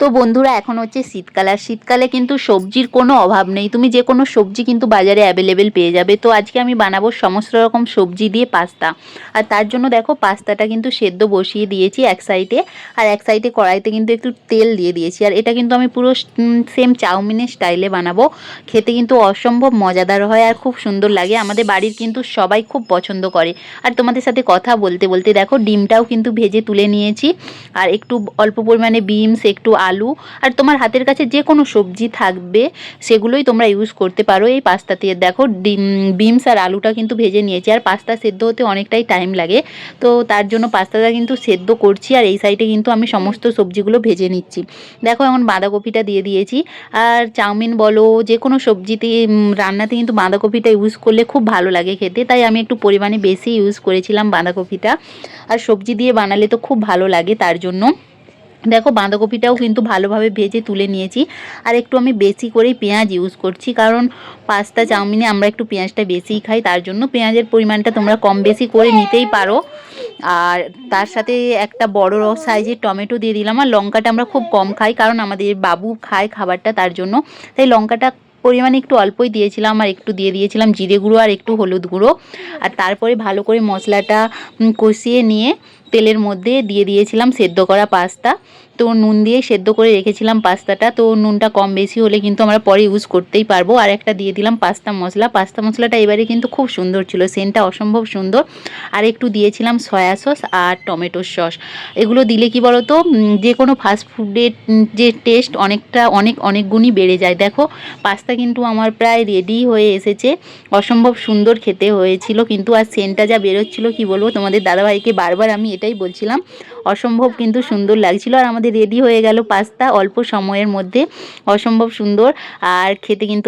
তো বন্ধুরা এখন হচ্ছে শীতকাল, আর শীতকালে কিন্তু সবজির কোনো অভাব নেই। তুমি যে কোনো সবজি কিন্তু বাজারে অ্যাভেলেবেল পেয়ে যাবে। তো আজকে আমি বানাবো সমস্ত রকম সবজি দিয়ে পাস্তা। আর তার জন্য দেখো পাস্তাটা কিন্তু সেদ্ধ বসিয়ে দিয়েছি এক সাইডে, আর এক সাইডে কড়াইতে কিন্তু একটু তেল দিয়ে দিয়েছি। আর এটা কিন্তু আমি পুরো সেম চাউমিনের স্টাইলে বানাবো। খেতে কিন্তু অসম্ভব মজাদার হয় আর খুব সুন্দর লাগে। আমাদের বাড়ির কিন্তু সবাই খুব পছন্দ করে। আর তোমাদের সাথে কথা বলতে বলতে দেখো ডিমটাও কিন্তু ভেজে তুলে নিয়েছি, আর একটু অল্প পরিমাণে বিনস, একটু আলু, আর তোমার হাতের কাছে যে কোনো সবজি থাকবে সেগুলোই তোমরা ইউজ করতে পারো এই পাস্তাতে। দেখো বিনস আর আলুটা কিন্তু ভেজে নিয়েছি, আর পাস্তা সেদ্ধ হতে অনেকটাই টাইম লাগে। তো তার জন্য পাস্তাটা কিন্তু সেদ্ধ করছি, আর এই সাইডে কিন্তু আমি সমস্ত সবজিগুলো ভেজে নিচ্ছি। দেখো এখন বাঁধাকপিটা দিয়ে দিয়েছি। আর চাউমিন বলো যে কোনো সবজিতে রান্নাতে কিন্তু বাঁধাকপিটা ইউজ করলে খুব ভালো লাগে খেতে, তাই আমি একটু পরিমাণে বেশি ইউজ করেছিলাম বাঁধাকপিটা। আর সবজি দিয়ে বানালে তো খুব ভালো লাগে, তার জন্য দেখো বাঁধাকপিটাও কিন্তু ভালোভাবে ভেজে তুলে নিয়েছি। আর একটু আমি বেশি করেই পেঁয়াজ ইউজ করছি, কারণ পাস্তা চাউমিনে আমরা একটু পেঁয়াজটা বেশিই খাই, তার জন্য পেঁয়াজের পরিমাণটা তোমরা কম বেশি করে নিতেই পারো। আর তার সাথে একটা বড় সাইজের টমেটো দিয়ে দিলাম। আর লঙ্কাটা আমরা খুব কম খাই, কারণ আমাদের বাবু খায় খাবারটা, তার জন্য তাই লঙ্কাটা পরিমাণে একটু অল্পই দিয়েছিলাম। আর একটু দিয়ে দিয়েছিলাম জিরে গুঁড়ো আর একটু হলুদ গুঁড়ো। আর তারপরে ভালো করে মশলাটা কষিয়ে নিয়ে তেলের মধ্যে দিয়ে দিয়েছিলাম সেদ্ধ করা পাস্তা। তো নুন দিয়ে সেদ্ধ করে রেখেছিলাম পাস্তাটা, তো নুনটা কম বেশি হলে কিন্তু আমরা পরে ইউজ করতেই পারবো। আর একটা দিয়ে দিলাম পাস্তা মশলা। পাস্তা মশলাটা এবারে কিন্তু খুব সুন্দর ছিল, সেন্টটা অসম্ভব সুন্দর। আর একটু দিয়েছিলাম সয়া সস আর টমেটোর সস। এগুলো দিলে কি বলো তো, যে কোনো ফাস্ট ফুডের যে টেস্ট অনেক গুণই বেড়ে যায়। দেখো পাস্তা কিন্তু আমার প্রায় রেডি হয়ে এসেছে। অসম্ভব সুন্দর খেতে হয়েছিল কিন্তু, আর সেন্টটা যা বেরোচ্ছিল কি বলবো, তোমাদের দাদাভাইকে বারবার আমি এটাই বলছিলাম, অসম্ভব কিন্তু সুন্দর লাগছিল। আর আমাদের রেডি হয়ে গেল পাস্তা অল্প সময়ের মধ্যে, অসম্ভব সুন্দর। আর খেতে কিন্তু